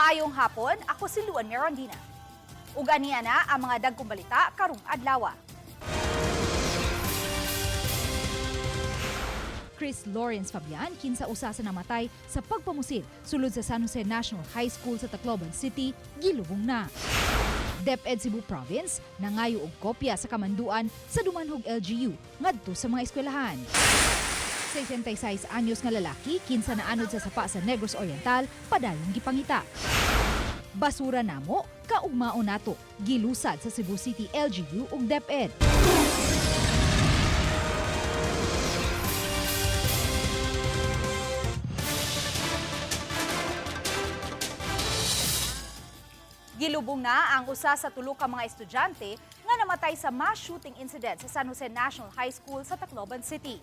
Maayong hapon, ako si Luan Merondina. Ug aniya na ang mga dagkong balita karong adlaw. Chris Lawrence Fabian kinsa usa sa namatay sa pagpamusil sulod sa San Jose National High School sa Tacloban City, gilubong na. DepEd Cebu Province nangayo og kopya sa kamanduan sa Dumanhog LGU ngadto sa mga eskwelahan. 66 anyos nga lalaki kinsa naanod sa sapa sa Negros Oriental padayong gipangita. Basura namo kaugmaon nato gilusad sa Cebu City LGU ug DepEd. Gilubong na ang usa sa tulo ka mga estudyante nga namatay sa mass shooting incident sa San Jose National High School sa Tacloban City.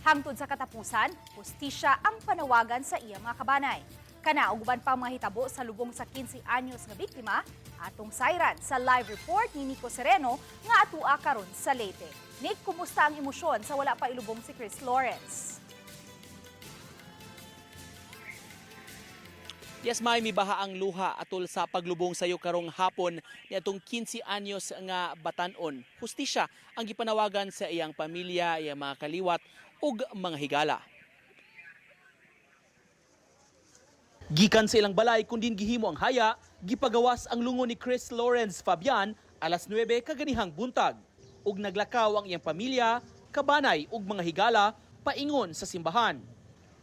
Hangtod sa katapusan, hustisya ang panawagan sa iyang mga kabanay. Kana uban pa mga hitabo sa lubong sa 15 anyos nga biktima, atong sayran sa live report ni Nico Sereno nga atua karon sa Leyte. Nick, kumusta ang emosyon sa wala pa ilubong si Chris Lawrence? Yes, may mibaha ang luha atol sa paglubong sayo karong hapon ni atong 15 anyos nga batanon. Hustisya ang gipanawagan sa iyang pamilya, iyang mga kaliwat ug mga higala. Gikan sa ilang balay kundin gihimo ang haya, gipagawas ang lungo ni Chris Lawrence Fabian alas 9 kaganihang buntag. Ug naglakaw ang iyang pamilya, kabanay ug mga higala paingon sa simbahan.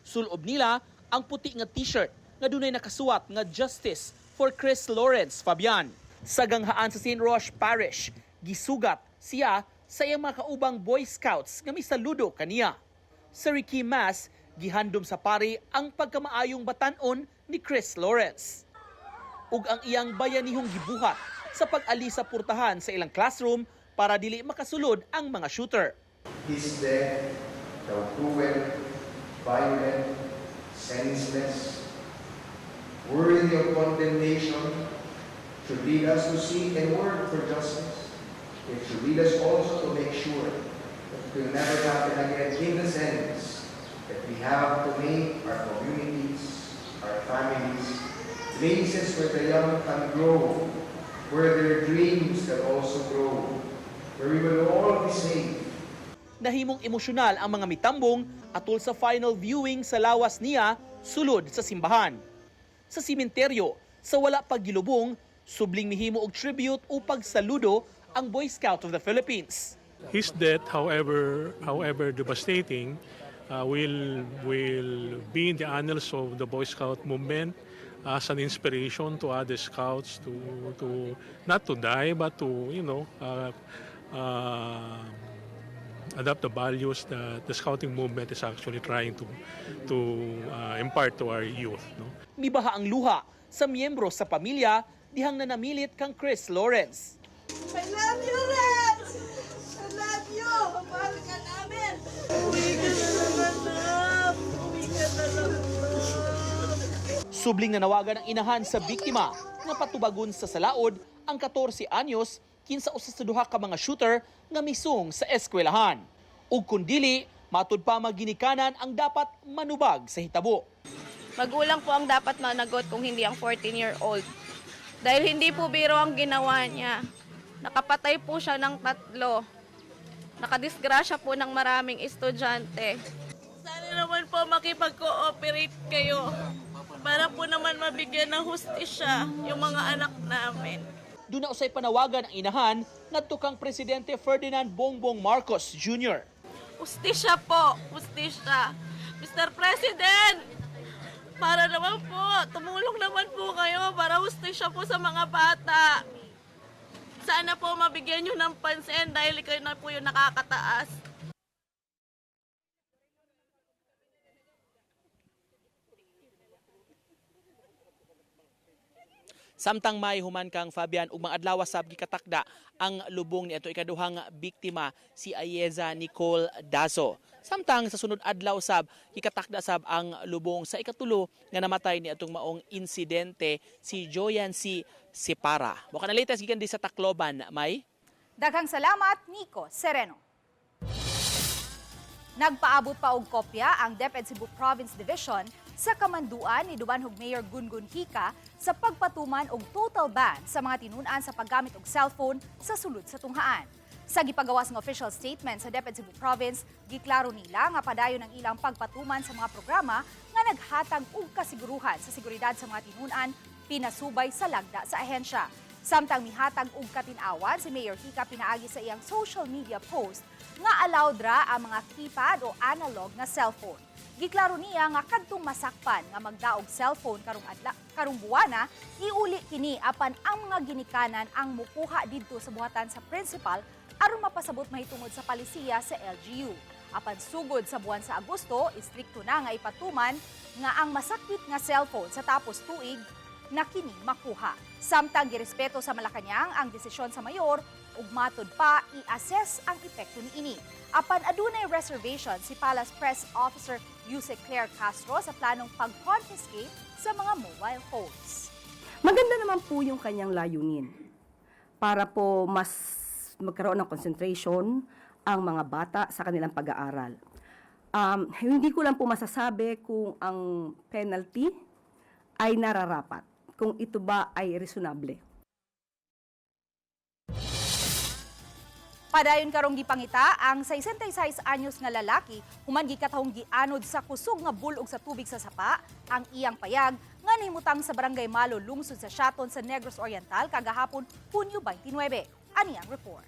Sulob nila ang puti nga t-shirt nga dunay nakasuwat nga Justice for Chris Lawrence Fabian. Sa ganghaan sa St. Roch Parish, gisugat siya sa iyang mga kaubang Boy Scouts nga misaludo kaniya. Sa Ricky Mass, gihandom sa pari ang pagkamaayong batanon ni Chris Lawrence. Ug ang iyang bayanihong gibuhat sa pag-ali sa purtahan sa ilang classroom para dili makasulod ang mga shooter. His death, the cruel, violent, senseless, worthy of condemnation, should lead us to seek and work for justice. It should lead us also to make sure that it will never happen again in the sense that we have to make our communities, our families, places where the young can grow, where their dreams can also grow, where we will all be safe. Nahimong emosyonal ang mga mitambong atol sa final viewing sa lawas niya sulod sa simbahan. Sa simenteryo, sa wala paggilubong, subling mihimo og tribute o pagsaludo ang Boy Scout of the Philippines. His death, however devastating, will be in the annals of the Boy Scout movement as an inspiration to other scouts to not to die but to adapt the values that the scouting movement is actually trying to impart to our youth. No? Mibaha ang luha sa miyembro sa pamilya dihang nanamilit kang Chris Lawrence. I love you, Rex! I love you! Mahal ka namin! Uwi ka na lang, love! Uwi ka na lang, love! Subling nanawagan ang inahan sa biktima nga patubagon sa salaod ang 14 anyos kinsa usa sa duha ka mga shooter nga misung sa eskwelahan. Ug kun dili, matud pa maginikanan ang dapat manubag sa hitabo. Magulang po ang dapat managot kung hindi ang 14-year-old. Dahil hindi po biro ang ginawa niya. Nakapatay po siya ng 3. Nakadisgrasya po ng maraming estudyante. Sana naman po makipag-cooperate kayo para po naman mabigyan ng hustisya yung mga anak namin. Doon na usay panawagan ang inahan ngadto kang Presidente Ferdinand Bongbong Marcos Jr. Hustisya po! Hustisya! Mr. President! Para naman po, tumulong naman po kayo para hustisya po sa mga bata. Sana po mabigyan nyo ng pansin dahil kayo na po yung nakakataas. Samtang may human kang Fabian ug mga adlaw sab gikatakda ang lubong ni ato ikaduhang biktima si Ayeza Nicole Dazo. Samtang sa sunod adlaw sab gikatakda sab ang lubong sa ikatulo nga namatay ni atong maong insidente si Joyan C. Sipara. Mo kana latest gikan di sa Tacloban, may Daghang salamat, Nico Sereno. Nagpaabot pa og kopya ang DepEd Cebu Province Division sa kamanduan ni Dubanhog Mayor Gungun Hika sa pagpatuman og total ban sa mga tinun-an sa paggamit og cellphone sa sulod sa tunghaan. Sa gipagawas ng official statement sa DepEd Cebu Province, giklaro nila nga padayon ang ilang pagpatuman sa mga programa nga naghatag og kasiguruhan sa seguridad sa mga tinun-an pinasubay sa lagda sa ahensya. Samtang mihatag og katin-awan si Mayor Hika pinaagi sa iyang social media post nga allowed ra ang mga keypad o analog na cellphone. Giklaro niya nga kadtong masakpan nga magdaog cellphone karong buwana, iuli kini apan ang mga ginikanan ang mukuha didto sa buhatan sa principal aron mapasabot mahitungod sa palisiya sa LGU. Apan sugod sa buwan sa Agosto, istrikto na nga ipatuman nga ang masakit nga cellphone sa tapos tuig na kini makuha. Samtang girespeto sa Malacañang ang desisyon sa mayor ug matod pa i-assess ang epekto niini. Apan adunay reservation si Palace Press Officer Yuse Claire Castro sa planong pag-confiscate sa mga mobile phones. Maganda naman po yung kanyang layunin para po mas magkaroon ng concentration ang mga bata sa kanilang pag-aaral. Hindi ko lang po masasabi kung ang penalty ay nararapat, kung ito ba ay reasonable. Padayon karong gipangita ang 66 anyos nga lalaki human gikatahong gianod sa kusog nga bulog sa tubig sa sapa ang iyang payag nga nahimutang sa Barangay Malo lungsod sa Siaton sa Negros Oriental kagahapon Hunyo 29. Ani ang report.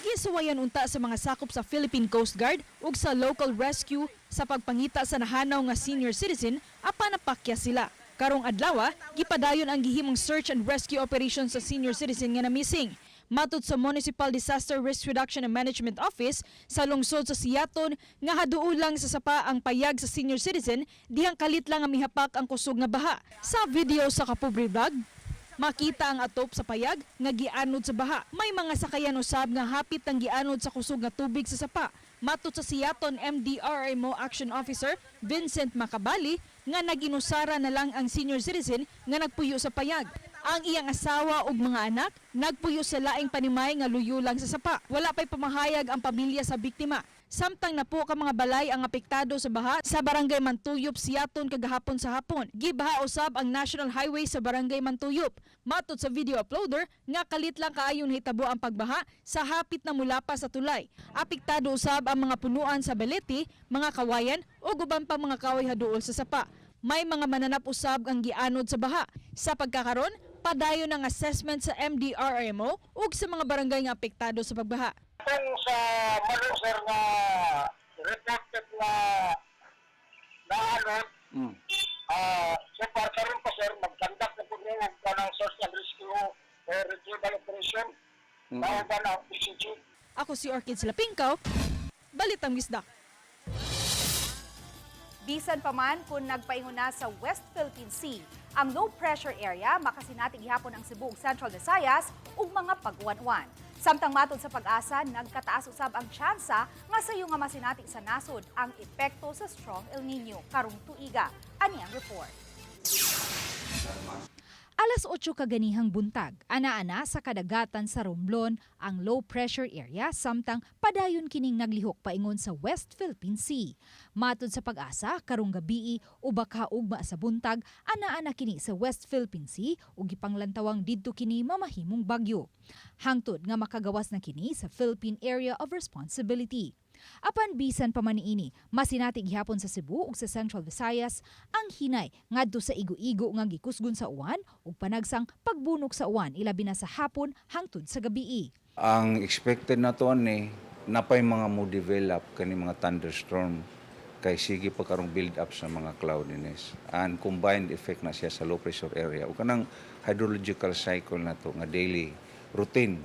Gisuwayan unta sa mga sakop sa Philippine Coast Guard ug sa local rescue sa pagpangita sa nahanaw nga senior citizen apan napakya sila. Karong adlaw, gipadayon ang gihimong search and rescue operation sa senior citizen nga na missing. Matud sa Municipal Disaster Risk Reduction and Management Office sa lungsod sa Siaton nga haduol lang sa sapa ang payag sa senior citizen dihang kalit lang ang mihapak ang kusog nga baha. Sa video sa Kapobre Vlog, makita ang atop sa payag nga gianod sa baha. May mga sakayan usab nga hapit ang gianod sa kusog nga tubig sa sapa. Matud sa Siaton MDRMO Action Officer Vincent Macabali nga naginusara na lang ang senior citizen nga nagpuyo sa payag. Ang iyang asawa ug mga anak nagpuyo sa laing panimay nga luyo lang sa sapa. Wala pay pamahayag ang pamilya sa biktima. Samtang na po ka mga balay ang apektado sa baha sa Barangay Mantuyop, Siaton kagahapon sa hapon. Gibaha usab ang National Highway sa Barangay Mantuyop. Matud sa video uploader nga kalit lang kaayon hitabo ang pagbaha sa hapit na mulapa sa tulay. Apektado usab ang mga punuan sa Balete, mga kawayan o guban pang mga kahoy haduol sa sapa. May mga mananap usab ang gianod sa baha. Sa pagkakaron, padayon ang assessment sa MDRMO ug sa mga barangay nga apektado sa pagbaha. Kung sa Malo, sir, na reported na naanod, so para karon pa, sir, mag-conduct na po ng search and rescue retrieval operation, ba na PCG. Ako si Orchid Silapingkaw, Balitang Wisdak. Bisan pa man kung nagpaingon na sa West Philippine Sea, ang low pressure area makasinati gihapon ang Cebu ug Central Visayas ug mga pag-uwan-uwan. Samtang matod sa Pag-asa, nagkataas usab ang tsansa nga sayo nga masinati sa nasod ang epekto sa strong El Nino karong tuiga. Ani ang report. Alas 8 kaganihang buntag, ana-ana sa kadagatan sa Romblon ang low pressure area samtang padayon kining naglihok paingon sa West Philippine Sea. Matud sa Pag-asa, karong gabii ubak ugma sa buntag, ana-ana kini sa West Philippine Sea ug gipanglantawang didto kini mamahimong bagyo. Hangtod nga makagawas na kini sa Philippine Area of Responsibility. Apan bisan pa man niini, masinati gihapon sa Cebu ug sa Central Visayas ang hinay ngadto sa igo-igo nga gikusgon sa uwan ug panagsang pagbunok sa uwan ilabi na sa hapon hangtod sa gabii. Ang expected na to ni napay mga mo develop kani mga thunderstorm kay sige pa karong build up sa mga cloudiness and combined effect na siya sa low pressure area ug kanang hydrological cycle na to nga daily routine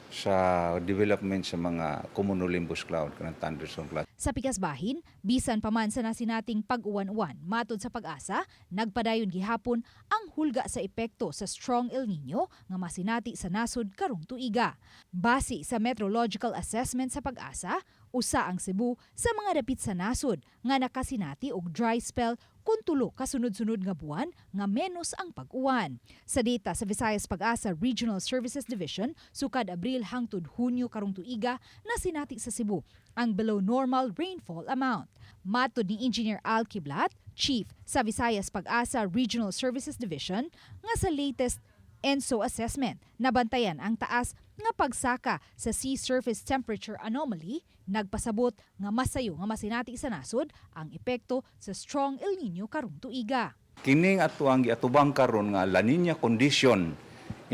sa development sa mga cumulonimbus cloud kanang thunderstorm cloud. Sa pikas bahin, bisan pa man sa nasinating pag-uwan-uwan, matod sa Pag-asa, nagpadayon gihapon ang hulga sa epekto sa strong El Nino nga masinati sa nasod karong tuiga. Base sa meteorological assessment sa Pag-asa, Usa ang Cebu sa mga dapit sa nasod nga nakasinati og dry spell kun tulo ka sunod-sunod nga buwan nga menos ang pag-uwan. Sa data sa Visayas Pag-asa Regional Services Division, sukad Abril hangtod Hunyo karong tuiga nasinati sa Cebu ang below normal rainfall amount. Matod ni Engineer Al Kiblat, Chief sa Visayas Pag-asa Regional Services Division, nga sa latest ENSO assessment, nabantayan ang taas nga pagsaka sa sea surface temperature anomaly, nagpasabot nga masayo nga masinati sa nasod ang epekto sa strong El Nino karong tuiga. Kining atuang giatubang karon nga La Nina condition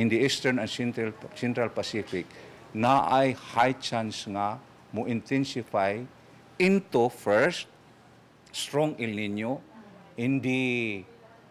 in the Eastern and Central Pacific na ay high chance nga mo intensify into first strong El Nino in the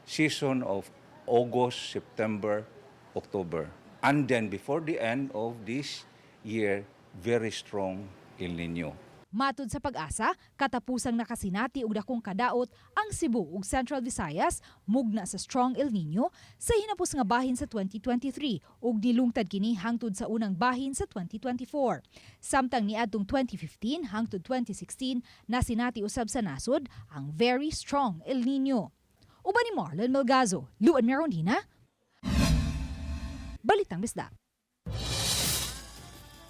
season of August, September, October. And then before the end of this year, very strong El Nino. Matod sa Pag-asa, katapusang nakasinati og dakong kadaot ang Cebu ug Central Visayas mugna sa strong El Nino sa hinapos nga bahin sa 2023 ug nilungtad kini hangtod sa unang bahin sa 2024. Samtang niadtong 2015 hangtod 2016 nasinati usab sa nasod ang very strong El Nino. Uban ni Marlon Melgazo, Luan Merondina, Balitang Bisdak.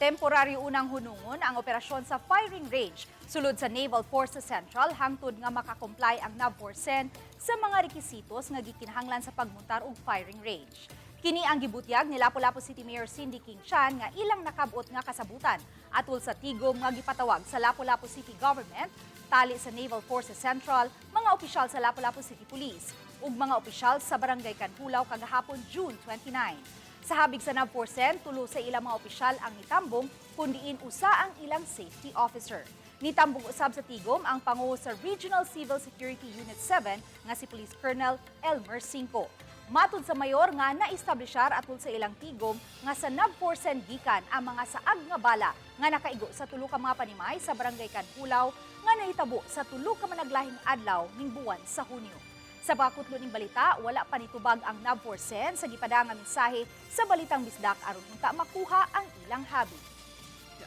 Temporaryo unang hunungon ang operasyon sa firing range sulod sa Naval Forces Central hangtod nga makakomply ang NAVFORCEN sa mga rekisitos nga gikinahanglan sa pagmontar og firing range. Kini ang gibutyag ni Lapu-Lapu City Mayor Cindy King Chan nga ilang nakabot nga kasabutan atol sa tigom nga gipatawag sa Lapu-Lapu City Government, tali sa Naval Forces Central, mga opisyal sa Lapu-Lapu City Police ug mga opisyal sa Barangay Canhulaw kagahapon June 29. Sa habig sa NAVFORCEN, tulo sa ilang mga opisyal ang nitambong, kundiin usa ang ilang safety officer. Nitambong usab sa tigom ang panguho sa Regional Civil Security Unit 7 nga si Police Colonel Elmer Cinco. Matod sa mayor nga naestablisyar atol sa ilang tigom nga sa NAVFORCEN gikan ang mga saag nga bala nga nakaigo sa tulo ka mga panimay sa Barangay Canhulaw nga nahitabo sa tulo ka managlahing adlaw ning buwan sa Hunyo. Sa pakutlo ning balita, wala pa nitubag ang NAVFORCEN sa gipadang nga mensahe sa Balitang Bisdak aron unta makuha ang ilang habi.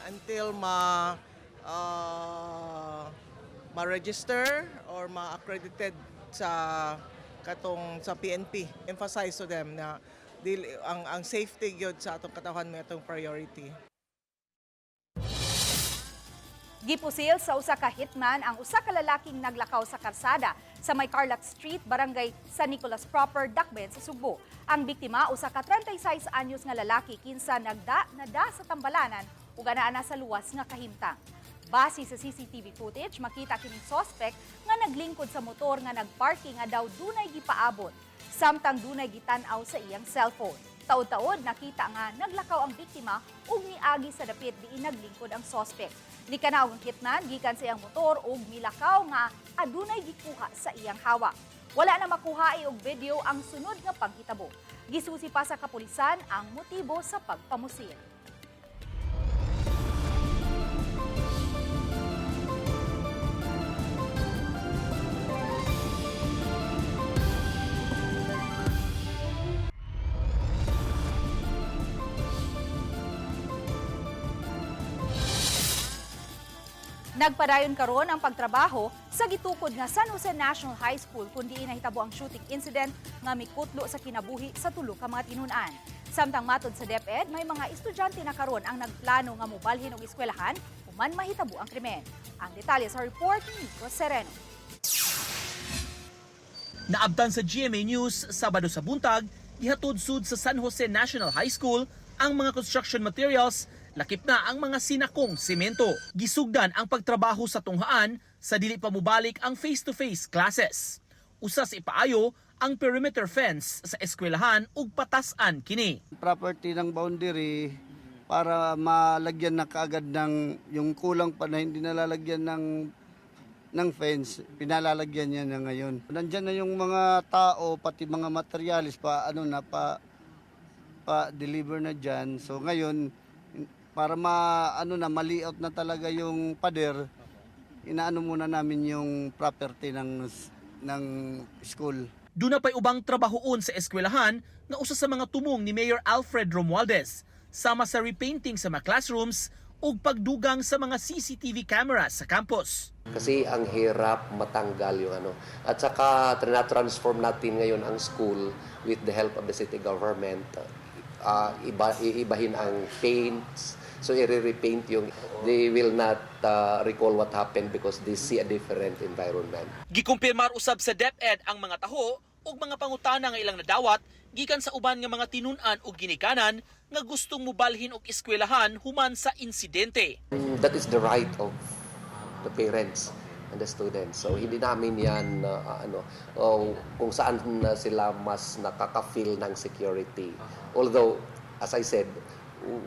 Until ma-register or ma-accredited sa katong sa PNP, emphasize to them na ang safety gyud sa atong katawhan mo atong priority. Gipusil sa usa ka hitman ang usa ka lalaking naglakaw sa karsada sa May Carlac Street, Barangay San Nicolas Proper, Dakben sa Sugbo. Ang biktima usa ka 36 anyos nga lalaki kinsa nada sa tambalanan ug anaa sa luwas nga kahimtang. Base sa CCTV footage, makita kining suspect nga naglingkod sa motor nga nagparking nga daw dunay gipaabot, samtang dunay gitan-aw sa iyang cellphone. Taod-taod nakita nga naglakaw ang biktima ug niagi sa dapit diin naglingkod ang suspect. Nikanaw ang hitman gikan sa iyang motor ug milakaw nga adunay gikuha sa iyang hawak. Wala na makuha og video ang sunod nga panghitabo. Gisusi pa sa kapulisan ang motibo sa pagpamusil. Nagpadayon karon ang pagtrabaho sa gitukod nga San Jose National High School kundi nahitabo ang shooting incident nga mikutlo sa kinabuhi sa tulo ka mga tinun-an. Samtang matod sa DepEd, may mga estudyante na karon ang nagplano nga mobalhin og eskwelahan human mahitabo ang krimen. Ang detalye sa report ni Nico Sereno. Naabtan sa GMA News, Sabado sa buntag, gihatod sud sa San Jose National High School ang mga construction materials. Lakip na ang mga sinakong semento. Gisugdan ang pagtrabaho sa tunghaan sa dili pa mobalik ang face-to-face classes. Usa sa ipaayo ang perimeter fence sa eskwelahan ug patasan kini. Property ng boundary para malagyan na kaagad ng yung kulang pa na hindi nalalagyan ng fence, pinalalagyan niya na ngayon. Nandiyan na yung mga tao pati mga materialis pa deliver na diyan. So ngayon para ma-layout na talaga yung pader, inaano muna namin yung property ng school. Duna pa'y ubang trabahoon sa eskwelahan na usa sa mga tumong ni Mayor Alfred Romualdez, sama sa repainting sa mga classrooms ug pagdugang sa mga CCTV cameras sa campus. Kasi ang hirap matanggal yung ano. At saka transform natin ngayon ang school with the help of the city government. Iibahin ang paints. So i-repaint yung, they will not recall what happened because they see a different environment. Gikumpirmar usab sa DepEd ang mga taho ug mga pangutana nga ilang nadawat gikan sa uban nga mga tinun-an ug ginikanan nga gustong mobalhin og eskwelahan human sa insidente. That is the right of the parents and the students. So hindi namin yan kung saan sila mas nakaka-feel ng security. Although, as I said,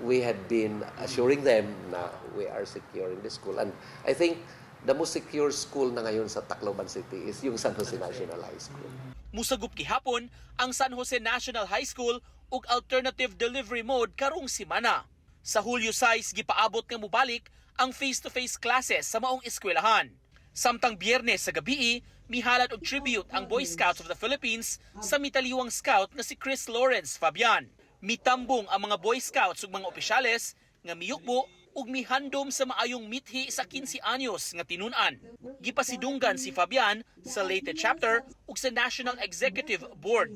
we had been assuring them na we are secure in the school. And I think the most secure school na ngayon sa Tacloban City is yung San Jose National High School. Musagup gihapon ang San Jose National High School ug alternative delivery mode karong semana. Sa Hulyo 6 gipaabot nga mobalik ang face-to-face classes sa maong eskwelahan. Samtang Biyernes sa gabii, mihalad og tribute ang Boy Scouts of the Philippines sa mitaliwang scout nga si Chris Lawrence Fabian. Mitambong ang mga Boy Scouts ug mga opisyales nga miyukbo ug mihandom sa maayong mithi sa 15 anyos nga tinun-an. Gipasidunggan si Fabian sa Leyte chapter ug sa National Executive Board.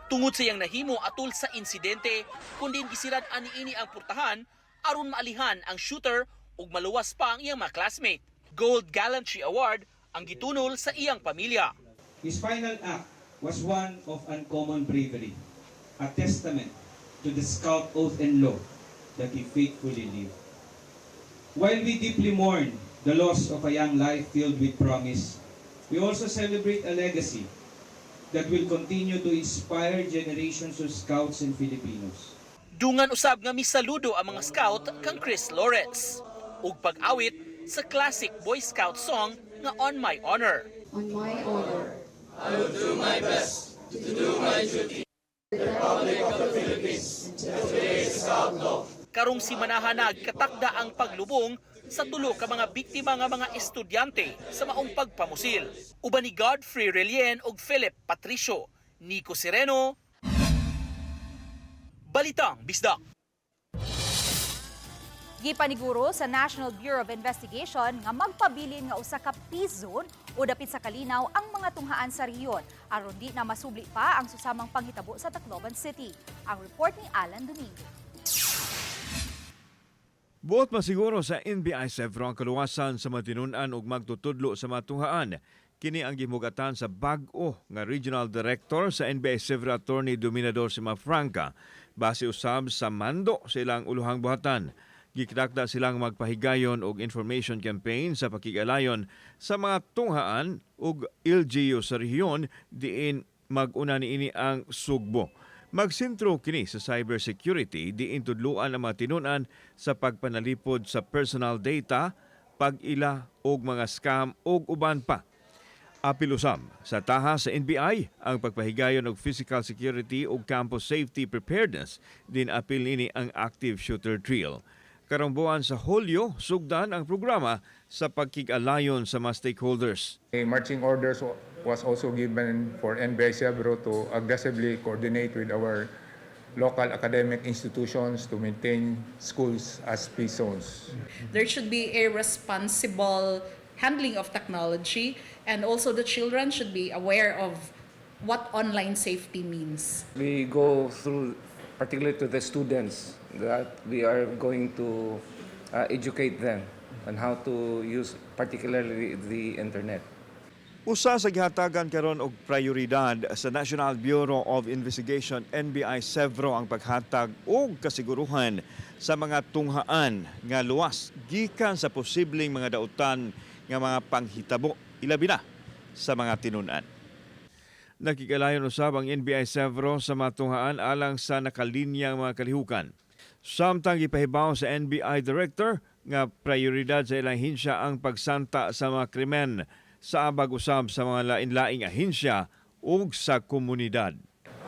Tungod sa iyang nahimo atul sa insidente, kundi gisirad ani-ini ang purtahan aron maalihan ang shooter ug maluwas pa ang iyang mga classmate. Gold Gallantry Award ang gitunol sa iyang pamilya. His final act was one of uncommon bravery, a testament to the Scout oath and law that he faithfully lived. While we deeply mourn the loss of a young life filled with promise, we also celebrate a legacy that will continue to inspire generations of Scouts and Filipinos. Dungan usab nga misaludo ang mga Scout kang Chris Lawrence ug pag-awit sa classic Boy Scout song nga On My Honor. On my honor, I will do my best to do my duty to the Republic of the Philippines and to obey Scout law. Karong simanahan nagkatakda ang paglubong sa tulo ka mga biktima nga mga estudyante sa maong pagpamusil. Uban ni Godfrey Relien ug Philip Patricio, Nico Sereno, Balitang Bisdak. Gipaniguro sa National Bureau of Investigation nga magpabilin nga usa ka peace zone o dapit sa kalinaw ang mga tunghaan sa rehiyon aron di na masubli pa ang susamang panghitabo sa Tacloban City. Ang report ni Alan Domingo. Buot masiguro sa NBI Sevro ang kaluwasan sa matinun-an ug magtutudlo sa matunghaan. Kini ang gimugatan sa bag-o nga Regional Director sa NBI Sevro Attorney Dominador Sima Franca base usab sa mando sa ilang uluhang buhatan. Gikidakda silang magpahigayon og information campaign sa pakigalayon sa mga tunghaan ug LGU sa rehiyon diin mag-una niini ang sugbo. Magsintro kini sa cybersecurity diin tudluan ang mga tinun-an sa pagpanalipod sa personal data, pag-ila og mga scam og uban pa. Apil usab sa taha sa NBI ang pagpahigayon og physical security ug campus safety preparedness din apil nini ang active shooter drill. Karong buwan sa Hulyo, sugdan ang programa sa pagkig-alayon sa mga stakeholders. Marching orders was also given for NBI Sevro to aggressively coordinate with our local academic institutions to maintain schools as peace zones. There should be a responsible handling of technology, and also the children should be aware of what online safety means. We go through, particularly to the students, that we are going to educate them on how to use particularly the internet. Usa sa gihatagan karon og prioridad sa National Bureau of Investigation NBI Sevro ang paghatag og kasiguruhan sa mga tunghaan nga luwas gikan sa posibleng mga dautan nga mga panghitabo ilabi na sa mga tinun-an. Nakikalayon usab ang NBI Sevro sa mga tunghaan alang sa nakalinyang mga kalihukan. Samtang gipahibaw sa NBI Director nga prioridad sa ilang ahensya ang pagsanta sa mga krimen sa abag usab sa mga lain-laing ahensya ug sa komunidad.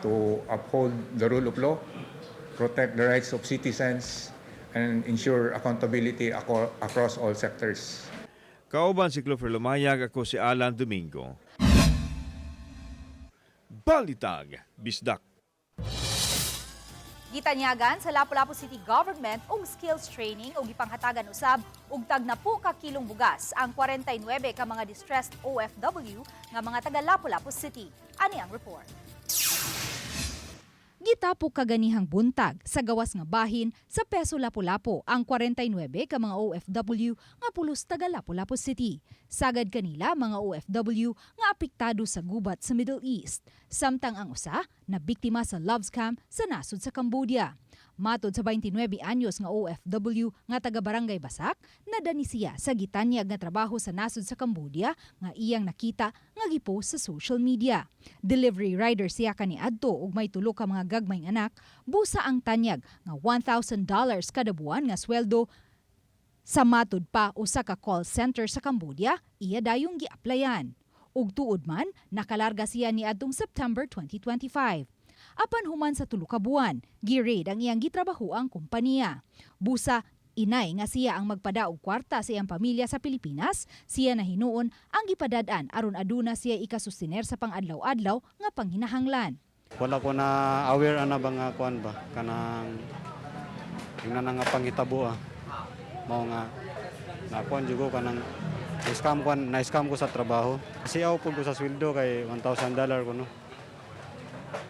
To uphold the rule of law, protect the rights of citizens, and ensure accountability across all sectors. Kauban si Clover Lumayag, ako si Alan Domingo. Balitag Bisdak. Gitanyagan sa Lapu-Lapu City Government og skills training o gipanghatagan usab og tag na po ka kilong bugas ang 49 ka mga distressed OFW nga mga taga Lapu-Lapu City. Ani ang report. Gitapok kaganihang buntag sa gawas nga bahin sa Peso Lapu-Lapu ang 49 ka mga OFW nga pulos taga Lapu-Lapu City. Sagad kanila mga OFW nga apektado sa gubat sa Middle East. Samtang ang usa na biktima sa love scam sa nasod sa Cambodia. Matod sa 29 anyos nga OFW nga taga Barangay Basak, nadani siya sa gitanyag nga trabaho sa nasod sa Cambodia nga iyang nakita nga gipost sa social media. Delivery rider siya kaniadto ug may tulo ka mga gagmayng anak, busa ang tanyag nga $1,000 kada buwan nga sweldo. Sa matod pa usa ka call center sa Cambodia, iya dayong gi-applyan. Ug tuod man, nakalarga siya niadtong September 2025. Apan human sa tulo ka buwan, gi-raid ang iyang gitrabaho ang kompanya. Busa, inay nga siya ang magpada og kwarta sa iyang pamilya sa Pilipinas, siya na hinuon ang gipadad-an aron aduna siya ikasustiner sa pang-adlaw-adlaw nga panghinahanglan. Wala ko na aware ana ba nga kuan ba kanang tingnan nga panghitabo mao nga na kuan jugo kanang na-scam ko sa trabaho. Kasi ako po ko sa sweldo kay $1,000 ko no.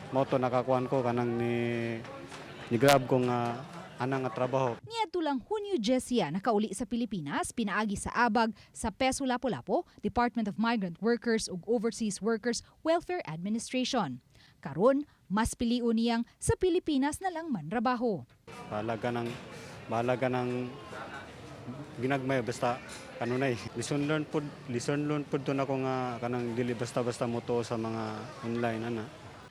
Moto nakakuan ko kanang ni grab ko nga anang nga trabaho. Niadto lang Hunyo 10 nakauli sa Pilipinas pinaagi sa abag sa Peso Lapu-Lapu, Department of Migrant Workers ug Overseas Workers Welfare Administration. Karon, mas piliun niyang sa Pilipinas na lang manrabaho. Balaga ng ginagmay basta kanunay. Lesson learned pud to nako nga kanang dili basta-basta moto sa mga online ana.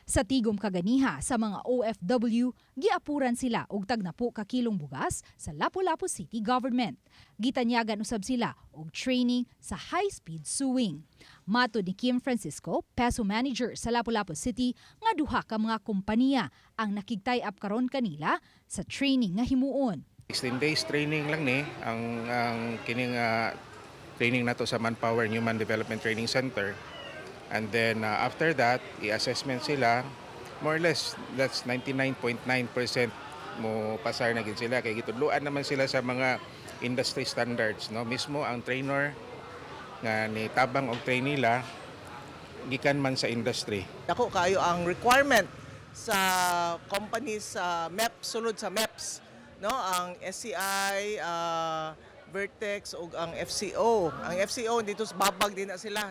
Sa tigom kaganiha sa mga OFW, giapuran sila og tag na po ka kilong bugas sa Lapu-Lapu City Government. Gitanyagan usab sila og training sa high-speed sewing. Matod ni Kim Francisco, Peso Manager sa Lapu-Lapu City, nga duha ka mga kompanya ang nakigtay-up karon kanila sa training nga himuon. 16 days training lang ni ang kining training nato sa Manpower Human Development Training Center. And then after that, i-assessment sila, more or less, that's 99.9% mo pasar na gid sila. Kaya gitudluan naman sila sa mga industry standards. No? Mismo ang trainer nga ni tabang og trainee nila, gikan man sa industry. Ako kayo ang requirement sa companies sa MEP, sulod sa MEPS. No? Ang SCI, Vertex ug ang FCO. Ang FCO dito sa Babag din na sila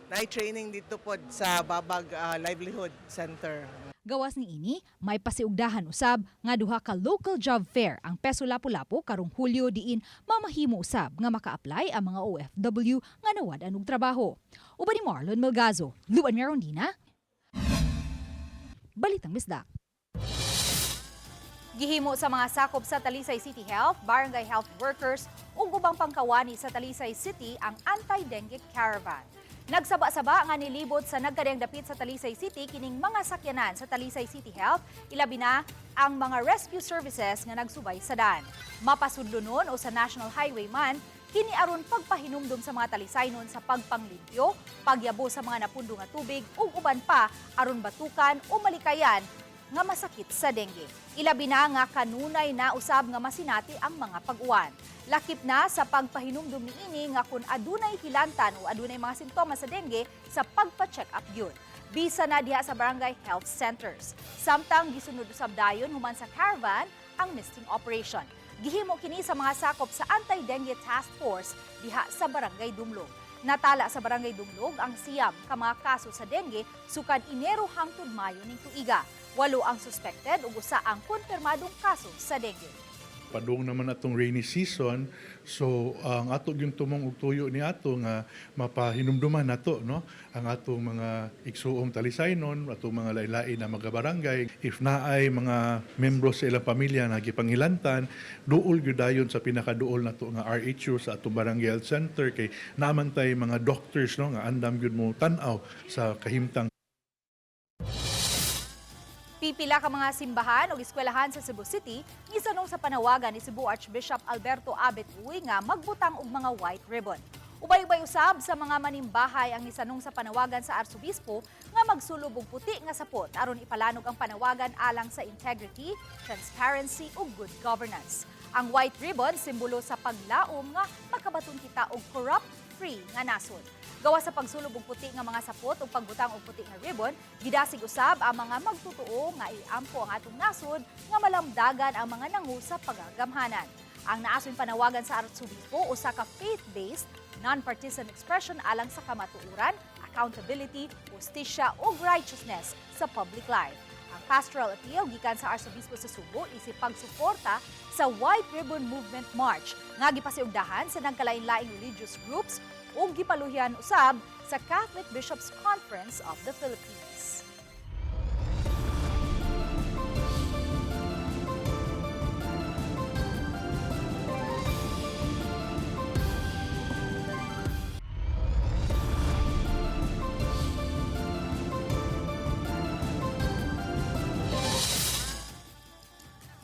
training dito pod sa Babag Livelihood Center. Gawas ni ini, may pasiugdahan usab nga duha ka local job fair ang Peso Lapu-Lapu karong Hulyo diin mamahimo usab nga maka-apply ang mga OFW nga nawad-an og trabaho. Uban ni Marlon Melgazo, Luan Mirondina. Balitang Bisdak. Gihimo sa mga sakop sa Talisay City Health, Barangay Health Workers ug ubang pangkawani sa Talisay City ang anti-dengue caravan. Nagsaba-saba nga nilibot sa nagkadiyang dapit sa Talisay City kining mga sakyanan sa Talisay City Health, ilabi na ang mga rescue services nga nagsubay sa dan. Mapasudlunon o sa National Highway man, kini aron pagpahinumdum sa mga Talisaynon sa pagpanglimpyo, pagyabo sa mga napundo nga tubig ug uban pa aron batukan o malikayan nga masakit sa dengue. Ilabi na nga kanunay na usab nga masinati ang mga pag-uwan. Lakip na sa pagpahinumdum ni ini nga kung adunay hilantan o adunay mga sintomas sa dengue sa pagpa-check up yun. Bisa na diha sa barangay health centers. Samtang gisunod usab dayon human sa caravan ang misting operation. Gihimo kini sa mga sakop sa Anti-Dengue Task Force diha sa barangay Dumlog. Natala sa barangay Dumlog ang siyam ka mga kaso sa dengue sukad Enero hangtod Mayo ning tuiga. 8 ang suspected ug usa ang konfirmadong kaso sa dengue. Padung naman atong rainy season, so ang ato yung tumong ug tuyo ni ato nga mapahinumduman nato no ang atong mga igsuong Talisaynon, atong mga lain-lain na mga barangay. If naay mga membro sa ilang pamilya na gipanghilantan, duol gyud dayon sa pinakaduol nato nga RHU sa atong barangay health center kay naman tay mga doctors no nga andam gyud mo tan-aw sa kahimtang. Pipila ka mga simbahan o eskwelahan sa Cebu City, isanong sa panawagan ni Cebu Archbishop Alberto Abet Uy nga magbutang og mga white ribbon. Ubay-ubay usab sa mga manimbahay ang nisanong sa panawagan sa Arsobispo nga magsulubog puti nga sapot aron ipalanog ang panawagan alang sa integrity, transparency ug good governance. Ang white ribbon simbolo sa paglaom nga makabaton kita og corrupt-free nga nasod. Gawa sa pagsulubog puti nga mga sapot ug pagbutang og puti nga ribbon, gidasig usab ang mga magtutuo nga iampo ang atong nasod nga malamdagan ang mga nangu sa pagagamhanan. Ang naasoy panawagan sa Arsobispo usa ka faith-based, non-partisan expression alang sa kamatuoran, accountability, justisya ug righteousness sa public life. Ang pastoral appeal gikan sa Arsobispo sa Subo isip pagsuporta sa White Ribbon Movement March nga gipasiugdahan sa nagkalain-laing religious groups ug gipaluhyan usab sa Catholic Bishops' Conference of the Philippines.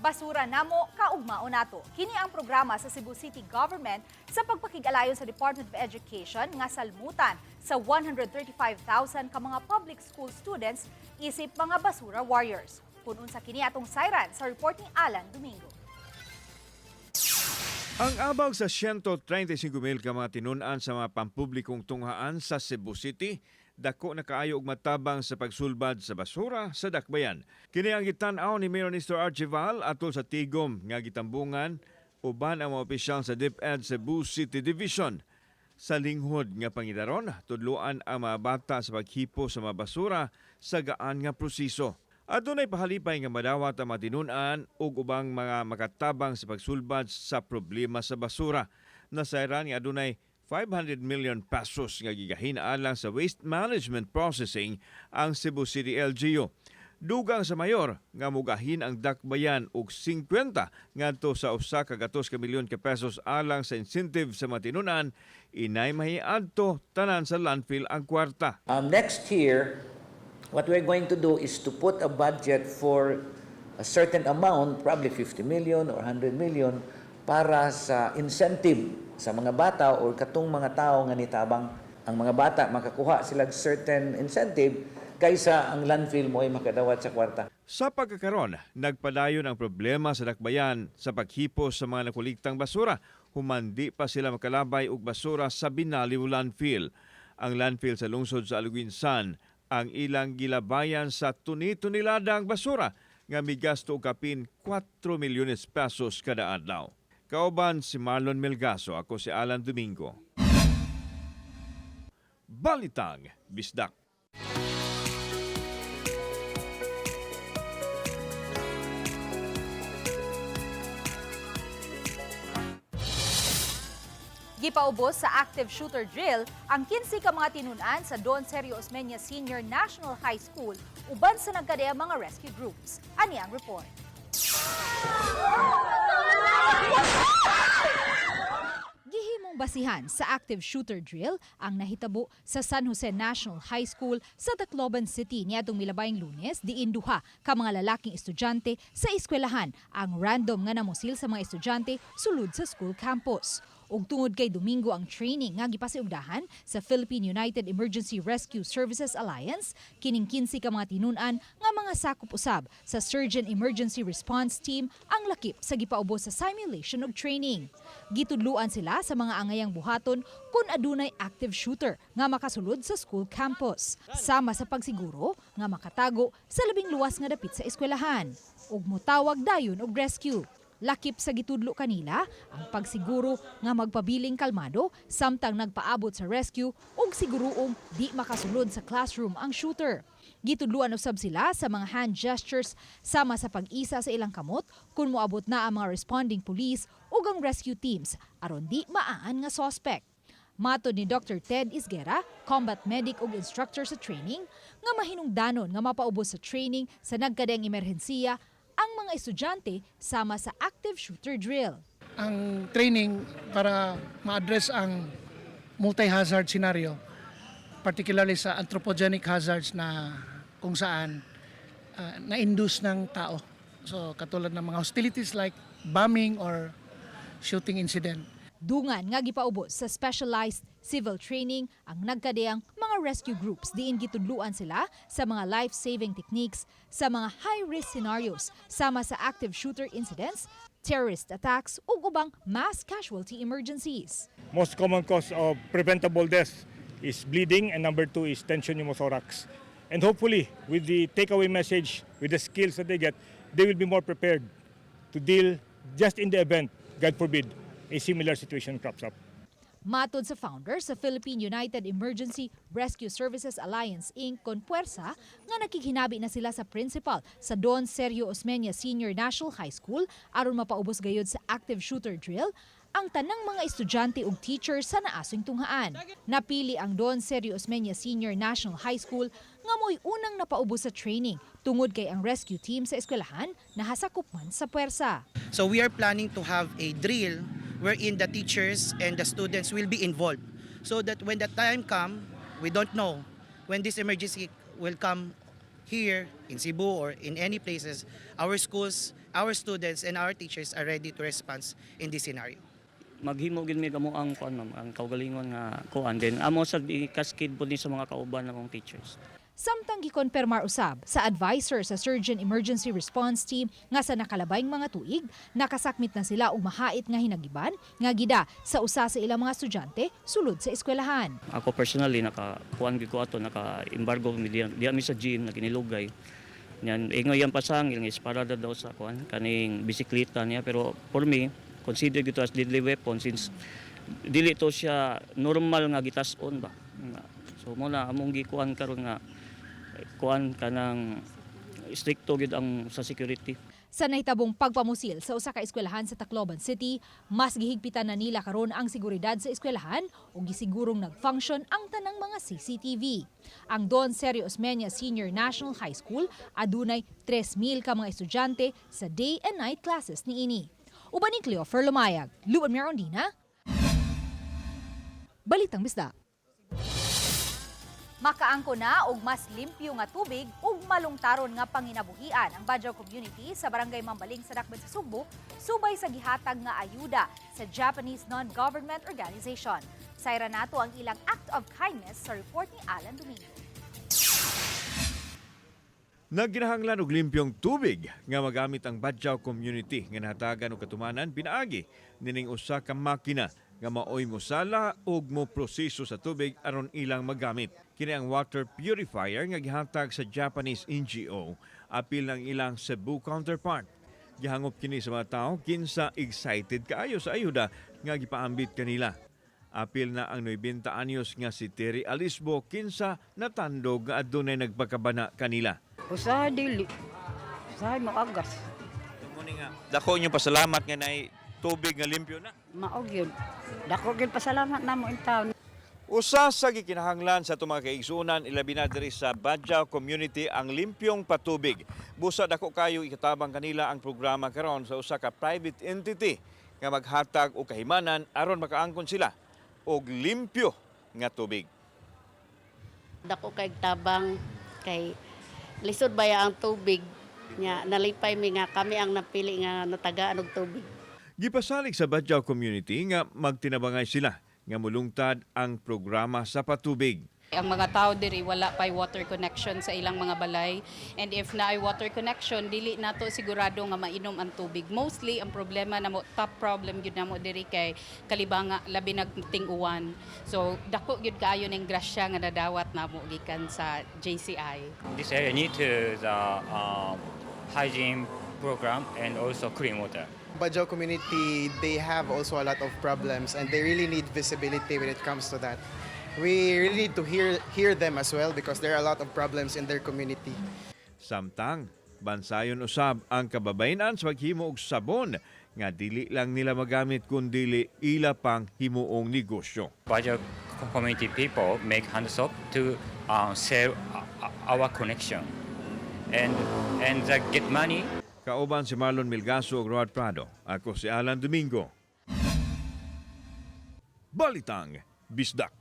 Basura namo kaugmao nato. Kini ang programa sa Cebu City Government sa pagpakig-alayon sa Department of Education nga salmutan sa 135,000 ka mga public school students isip mga basura warriors. Kung unsa kini atong sayran sa report ni Alan Domingo. Ang abag sa 135,000 ka mga tinun-an sa mga pampublikong tunghaan sa Cebu City, dako na kaayo og matabang sa pagsulbad sa basura sa dakbayan. Kini ang gitan-aw ni Mayor Nestor Archival atol sa tigom nga gitambungan uban ang mga opisyal sa DepEd Cebu City Division. Sa linghod nga pangidaron, tudluan ang mga bata sa paghipo sa mga basura sa gaan nga proseso. Adunay pahalipay nga madawat ang matinun-an ug ubang mga makatabang sa pagsulbad sa problema sa basura. Nasayran nga adunay 500 million pesos nga gigahinaalang sa waste management processing ang Cebu City LGU. Dugang sa mayor nga mugahin ang dakbayan og 50 ngadto sa usa ka 2 milyon ka pesos alang sa incentive sa matinunan, inay mahiadto tanan sa landfill ang kwarta. Next year, what we're going to do is to put a budget for a certain amount, probably 50 million or 100 million, para sa incentive sa mga bata o katong mga tao nga nitabang ang mga bata makakuha sila certain incentive kaysa ang landfill mo ay makadawat sa kwarta. Sa pagkakaron, nagpadayon ang problema sa dakbayan sa paghipos sa mga nakuliktang basura. Humandi pa sila makalabay og basura sa Binaliw landfill. Ang landfill sa lungsod sa Alguinsan ang ilang gilabayan sa tuni-tuniladang basura nga migasto og kapin 4 milyones pesos kada adlaw. Kauban si Marlon Melgaso, ako si Alan Domingo. Balitang Bisdak. Gipaubos sa active shooter drill ang 15 ka mga tinun-an sa Don Sergio Osmeña Senior National High School uban sa nagkadeang mga rescue groups. Ani ang report. Gihimong basihan sa active shooter drill ang nahitabo sa San Jose National High School sa Tacloban City niadtong milabayng Lunes diin duha ka mga lalaking estudyante sa eskwelahan ang random nga namusil sa mga estudyante sulod sa school campus. Ug tungod kay Domingo ang training nga gipasiugdahan sa Philippine United Emergency Rescue Services Alliance, kining 15 ka mga tinun-an nga mga sakop usab sa Surgeon Emergency Response Team ang lakip sa gipaubos sa simulation ug training. Gitudluan sila sa mga angayang buhaton kung adunay active shooter nga makasulod sa school campus, sama sa pagsiguro nga makatago sa labing luwas nga dapit sa eskwelahan ug motawag dayon og rescue. Lakip sa gitudlo kanila ang pagsiguro nga magpabiling kalmado samtang nagpaabot sa rescue ug siguroong di makasulod sa classroom ang shooter. Gitudluan usab sila sa mga hand gestures sama sa pag-isa sa ilang kamot kung moabot na ang mga responding police ug ang rescue teams aron di maaan nga suspect. Matod ni Dr. Ted Isguera, combat medic ug instructor sa training, nga mahinungdanon nga mapaubos sa training sa nagkadayang emerhensiya ang mga estudyante sama sa active shooter drill. Ang training para ma-address ang multi-hazard scenario, particularly sa anthropogenic hazards na kung saan na-induce ng tao. So katulad ng mga hostilities like bombing or shooting incident. Dungan nga gipaubos sa specialized civil training ang nagkadeang mga rescue groups diin gitudluan sila sa mga life-saving techniques sa mga high-risk scenarios sama sa active shooter incidents, terrorist attacks ug ubang mass casualty emergencies. Most common cause of preventable death is bleeding, and number 2 is tension pneumothorax. And hopefully, with the takeaway message, with the skills that they get, they will be more prepared to deal just in the event, God forbid, a similar situation crops up. Matod sa founder sa Philippine United Emergency Rescue Services Alliance Inc. kon Puwersa nga nakikihinabi na sila sa principal sa Don Sergio Osmeña Senior National High School aron mapaubos gayud sa active shooter drill ang tanang mga estudyante ug teachers sa naasong tunghaan. Napili ang Don Sergio Osmeña Senior National High School nga mo'y unang napaubos sa training tungod kay ang rescue team sa eskwelahan nahasakop man sa puwersa. So we are planning to have a drill wherein the teachers and the students will be involved so that when the time come, we don't know when this emergency will come here in Cebu or in any places, our schools, our students and our teachers are ready to respond in this scenario. Maghimo gid mi kamo ang kuan ma'am, ang kaugalingon nga kuan din amo sa cascade po ni sa mga kauban namong teachers. Samtang gikonpermar usab sa advisor sa Surgeon Emergency Response Team nga sa nakalabayng mga tuig, nakasakmit na sila og mahait nga hinagiban nga gida sa usa sa ilang mga estudyante sulod sa eskwelahan. Ako personally nakakuan gid ko ato naka-embargo mi diya mi sa gym na kinilugay. Yan ingoy ang pasang ilang isparada daw sa kuan kaning bisikleta niya, pero for me consider gito as deadly weapon since dili to siya normal nga gitas-on ba. So mo na among gikuan karon nga kuan kanang stricto gid ang sa security. Sa nahitabong pagpamusil sa usa ka eskwelahan sa Tacloban City, mas gihigpitan na nila karon ang seguridad sa eskwelahan ug gisigurong nag-function ang tanang mga CCTV. Ang Don Sergio Osmeña Senior National High School adunay 3,000 ka mga estudyante sa day and night classes niini. Uban ni Cleofer Lumayag, Luan Mirondina, Balitang Bisda. Makaangko na og mas limpyo nga tubig ug malungtaron nga panginabuhian ang Badjao community sa Barangay Mambaling sa Dakban sa Sugbo subay sa gihatag nga ayuda sa Japanese non-government organization. Sayra nato ang ilang act of kindness sa report ni Alan Domingo. Nagginahanglan og limpyong tubig nga magamit ang Badjao community nga nahatagan og katumanan pinaagi nining usa ka makina nga maoy mosala ug mo proseso sa tubig aron ilang magamit. Kini ang water purifier nga gihatag sa Japanese NGO apil ng ilang Cebu counterpart. Gihangop kini sa mga tao kinsa excited kaayo sa ayuda nga gipaambit kanila. Apil na ang 90 anyos nga si Terry Alisbo kinsa natandog nga adunay nagpakabana kanila. Usaha dili. Usaha maagas. Muni nga dako inyo pasalamat nga nay tubig nga limpyo na. Maog yun. Dako gyud pasalamat namo in town. Usa sa gikinahanglan sa itong mga kaigsunan ilabi na diri sa Badjao community ang limpyong patubig. Busa dako kayo ikatabang kanila ang programa karon sa usa ka private entity nga maghatag og kahimanan aron makaangkon sila og limpyo nga tubig. Dako kay tabang kay lisod baya ang tubig nya nalipay mi nga kami ang napili nga natagaan og tubig. Gipasalig sa Badjao community nga magtinabangay sila nga mulungtad ang programa sa patubig. Ang mga tao diri wala pay water connection sa ilang mga balay, and if naay water connection dili nato sigurado nga mainom ang tubig. Mostly ang problema namo, top problem gyud namo diri kay kalibanga labi nagting uwan. So dako gyud kaayo ning grasya nga nadawat namo gikan sa JCI. This area need to the hygiene program and also clean water. Badjao community, they have also a lot of problems and they really need visibility when it comes to that. We really need to hear them as well because there are a lot of problems in their community. Samtang, bansayon usab ang kababayenan sa paghimo og sabon nga dili lang nila magamit kundi ila pang himuong negosyo. Badjao community people make hand soap to sell our connection and get money. Kauban si Marlon Milgaso ug Rod Prado. Ako si Alan Domingo. Balitang Bisdak.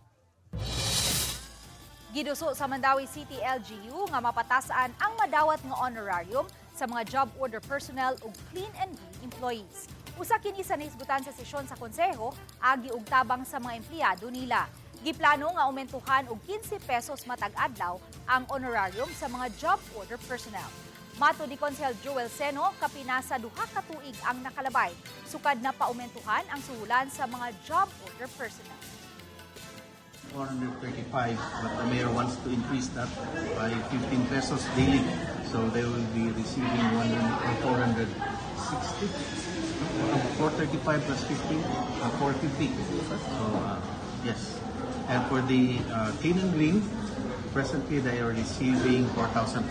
Giduso sa Mandawi City LGU nga mapatasan ang madawat nga honorarium sa mga job order personnel ug clean and green employees. Usa kini sa nahisgutan sa sesyon sa konseho, agi og tabang sa mga empleyado nila. Giplano nga aumentuhan og 15 pesos matag adlaw ang honorarium sa mga job order personnel. Mato ni Konsehal Joel Seno, kapinasa 2 ka tuig ang nakalabay. Sukad na paumentuhan ang suhulan sa mga job order personnel. 435, but the mayor wants to increase that by 15 pesos daily. So they will be receiving 460. 435 plus 15, 450. So yes. And for the Cane and Green, presently they are receiving 4,500.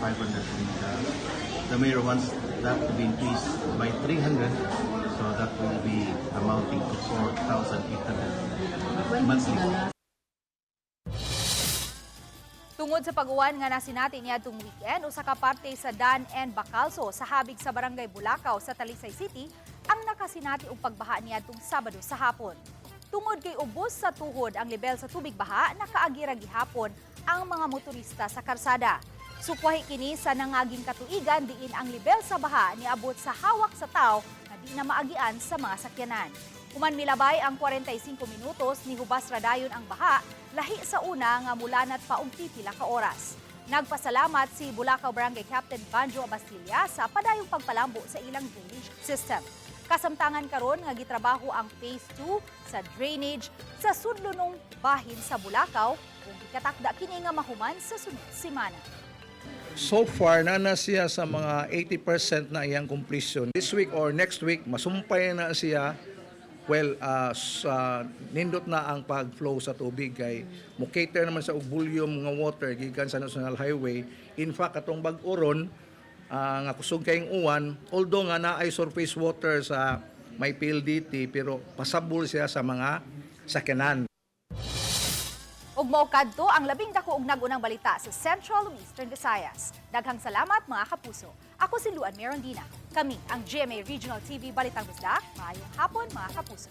The mayor wants that to be increased by 300. So that will be amounting to 4,800 monthly. Tungod sa pag-uwan nga nasinati niadtong weekend, usa ka parte sa Dan and Bacalso sa habig sa Barangay Bulacau sa Talisay City ang nakasinati og pagbaha niadtong Sabado sa hapon. Tungod kay ubos sa tuhod ang lebel sa tubig baha, nakaagira gihapon ang mga motorista sa karsada. Sukwahi kini sa nangaging katuigan diin ang lebel sa baha niabot sa hawak sa tao na di na maagian sa mga sakyanan. Human milabay ang 45 minutos ni hubas radayon ang baha, lahi sa una nga mulanat pa og pipila ka oras. Nagpasalamat si Bulacau Barangay Captain Banjo Abastilla sa padayong pagpalambo sa ilang drainage system. Kasamtangan karon nga gitrabaho ang phase 2 sa drainage sa sudlunong bahin sa Bulacau ug gikatakda kini nga mahuman sa sunod semana. So far, na siya sa mga 80% na iyang completion. This week or next week, masumpay na siya. Well, nindot na ang pag-flow sa tubig kay mo-cater naman sa volume ng water gikan sa National Highway. In fact, atong bag-oron, nga kusog kayong uwan, although nga naay surface water sa may PLDT, pero pasabol siya sa mga sakyanan. Ug mao kadto ang labing dako og nag-unang balita sa Central ug Eastern Visayas. Daghang salamat mga kapuso. Ako si Luan Merondina. Kami ang GMA Regional TV Balitang Bisdak. Maayong hapon mga kapuso.